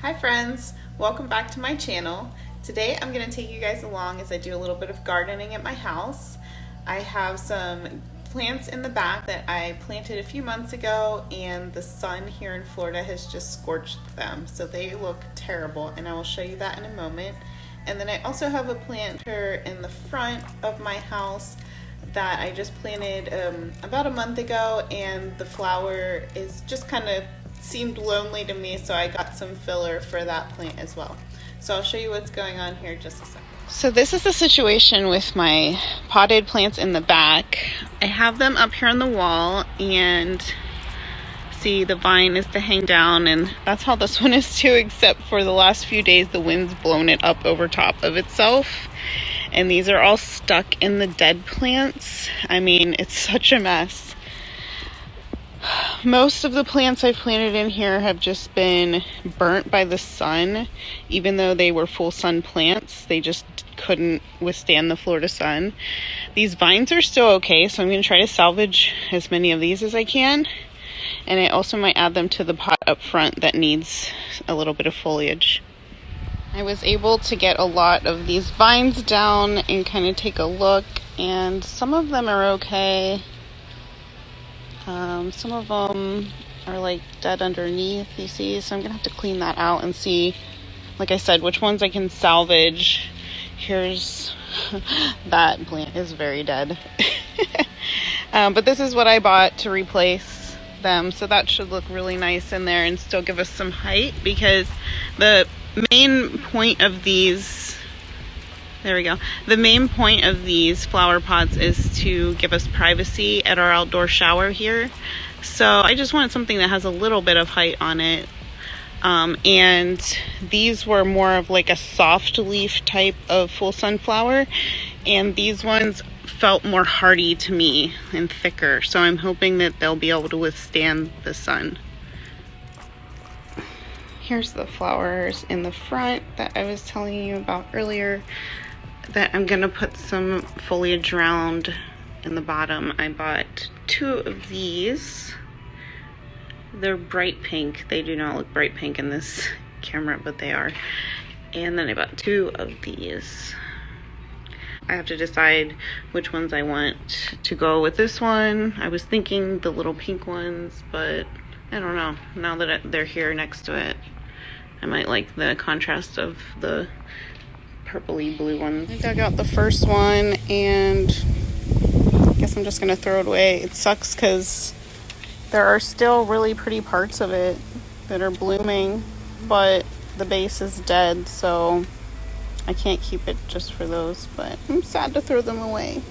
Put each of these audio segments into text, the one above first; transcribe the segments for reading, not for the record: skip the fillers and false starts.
Hi friends, welcome back to my channel. Today I'm going to take you guys along as I do a little bit of gardening at my house. I have some plants in the back that I planted a few months ago, and the sun here in Florida has just scorched them, so they look terrible, and I will show you that in a moment. And then I also have a planter in the front of my house that I just planted about a month ago, and the flower is just kind of seemed lonely to me, so I got some filler for that plant as well. So I'll show you what's going on here in just a second. So this is the situation with my potted plants in the back. I have them up here on the wall, and see, the vine is to hang down, and that's how this one is too, except for the last few days the wind's blown it up over top of itself, and these are all stuck in the dead plants. I mean, it's such a mess. Most of the plants I've planted in here have just been burnt by the sun. Even though they were full sun plants, they just couldn't withstand the Florida sun. These vines are still okay, so I'm going to try to salvage as many of these as I can. And I also might add them to the pot up front that needs a little bit of foliage. I was able to get a lot of these vines down and kind of take a look, and some of them are okay. Some of them are like dead underneath, you see, so I'm gonna have to clean that out and see, like I said, which ones I can salvage. Here's that plant is very dead. But this is what I bought to replace them, so that should look really nice in there and still give us some height, because the main point of these the main point of these flower pots is to give us privacy at our outdoor shower here. So I just wanted something that has a little bit of height on it. And these were more of like a soft leaf type of full sunflower, and these ones felt more hardy to me and thicker. So I'm hoping that they'll be able to withstand the sun. Here's the flowers in the front that I was telling you about earlier, that I'm gonna put some foliage around in the bottom. I bought 2 of these. They're bright pink. They do not look bright pink in this camera, but they are. And then I bought 2 of these. I have to decide which ones I want to go with this one. I was thinking the little pink ones, but I don't know. Now that they're here next to it, I might like the contrast of the purpley blue ones. I dug out the first one, and I guess I'm just gonna throw it away. It sucks because there are still really pretty parts of it that are blooming, but the base is dead, so I can't keep it just for those, but I'm sad to throw them away.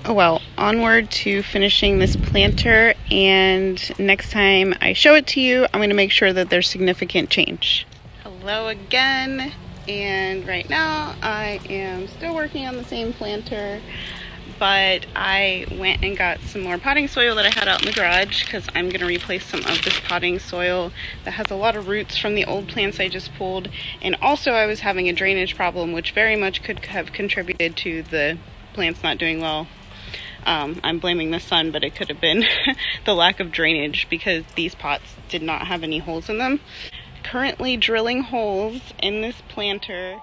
Oh well, onward to finishing this planter, and next time I show it to you, I'm going to make sure that there's significant change. Hello again, and right now I am still working on the same planter, but I went and got some more potting soil that I had out in the garage, because I'm going to replace some of this potting soil that has a lot of roots from the old plants I just pulled. And also I was having a drainage problem, which very much could have contributed to the plants not doing well. I'm blaming the sun, but it could have been the lack of drainage, because these pots did not have any holes in them. Currently drilling holes in this planter.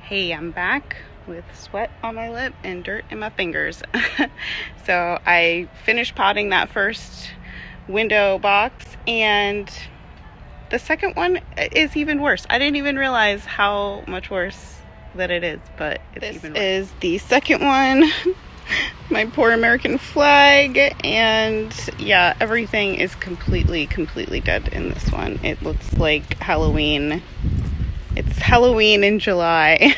Hey, I'm back with sweat on my lip and dirt in my fingers. So I finished potting that first window box, and the second one is even worse. I didn't even realize how much worse that it is, but it's even worse. This is the second one. My poor American flag, and yeah, everything is completely dead in this one. It looks like Halloween. It's Halloween in July.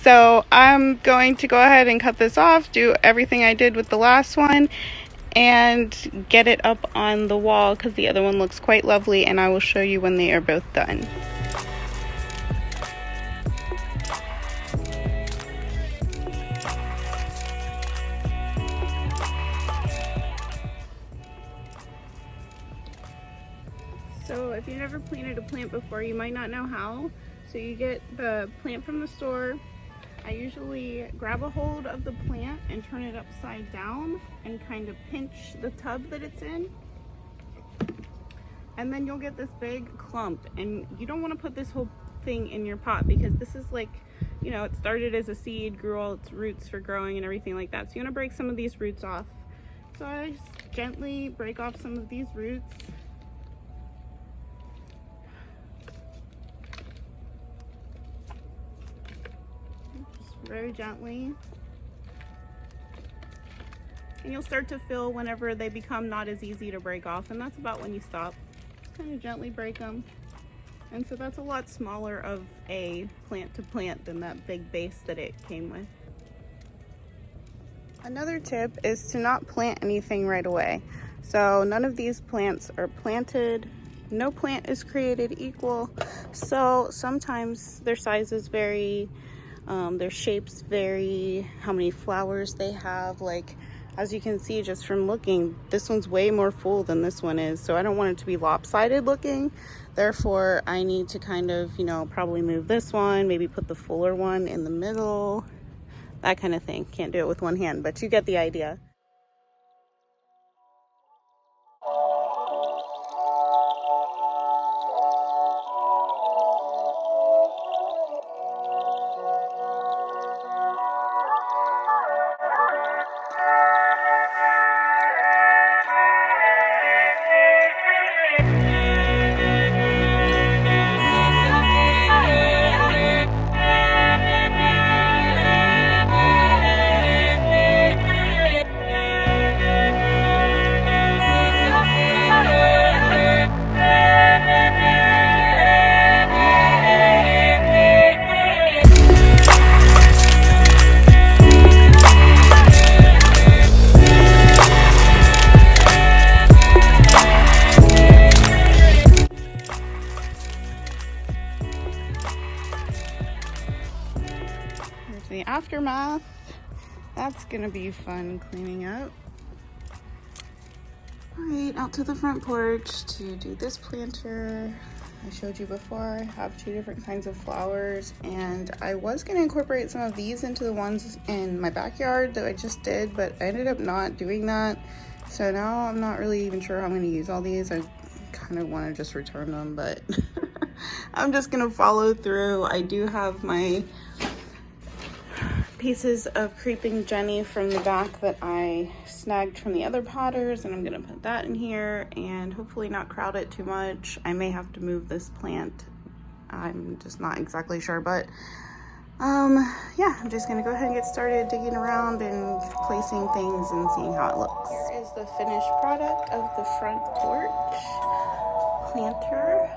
So I'm going to go ahead and cut this off, do everything I did with the last one, and get it up on the wall, because the other one looks quite lovely, and I will show you when they are both done. if you've never planted a plant before, you might not know how. So you get the plant from the store. I usually grab a hold of the plant and turn it upside down and kind of pinch the tub that it's in. And then you'll get this big clump, and you don't want to put this whole thing in your pot because this is like, you know, it started as a seed, grew all its roots for growing and everything like that. So you want to break some of these roots off. So I just gently break off some of these roots. Just very gently. And you'll start to feel whenever they become not as easy to break off, and that's about when you stop. Just kind of gently break them. And so that's a lot smaller of a plant to plant than that big base that it came with. Another tip is to not plant anything right away. So none of these plants are planted. No plant is created equal. So sometimes their sizes vary, their shapes vary, how many flowers they have. Like, as you can see just from looking, this one's way more full than this one is. So I don't want it to be lopsided looking. Therefore, I need to kind of, you know, probably move this one, maybe put the fuller one in the middle, that kind of thing. Can't do it with one hand, but you get the idea. The aftermath. That's gonna be fun cleaning up. All right, out to the front porch to do this planter. I showed you before, I have 2 different kinds of flowers, and I was gonna incorporate some of these into the ones in my backyard that I just did, but I ended up not doing that. So now I'm not really even sure how I'm gonna use all these. I kind of wanna just return them, but I'm just gonna follow through. I do have my pieces of creeping Jenny from the back that I snagged from the other potters, and I'm gonna put that in here and hopefully not crowd it too much. I may have to move this plant. I'm just not exactly sure, but yeah, I'm just gonna go ahead and get started digging around and placing things and seeing how it looks. Here is the finished product of the front porch planter.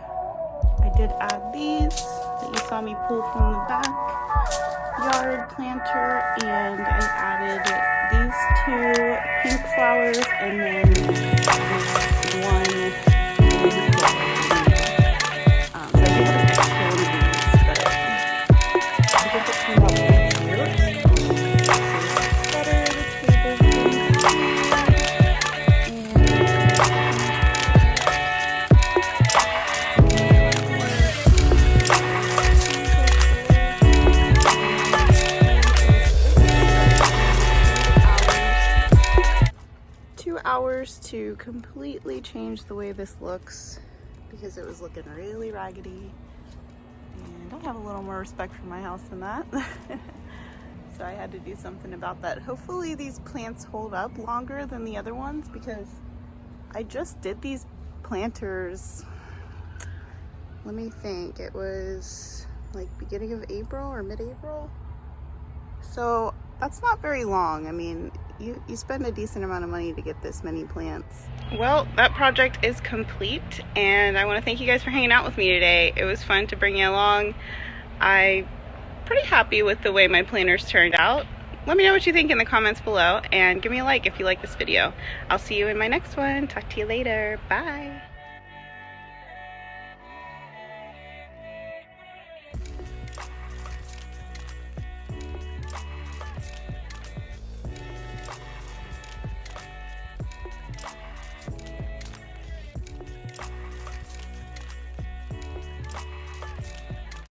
I did add these that you saw me pull from the back yard planter, and I added these 2 pink flowers and then this one baby so I think it was extra one of these, but I think it turned out pretty cute. Better, the table's hours to completely change the way this looks because it was looking really raggedy, and I have a little more respect for my house than that. So I had to do something about that. Hopefully these plants hold up longer than the other ones because I just did these planters, let me think, it was like beginning of April or mid-April. So that's not very long. I mean, you spend a decent amount of money to get this many plants. Well, that project is complete, and I want to thank you guys for hanging out with me today. It was fun to bring you along. I'm pretty happy with the way my planters turned out. Let me know what you think in the comments below, and give me a like if you like this video. I'll see you in my next one. Talk to you later. Bye.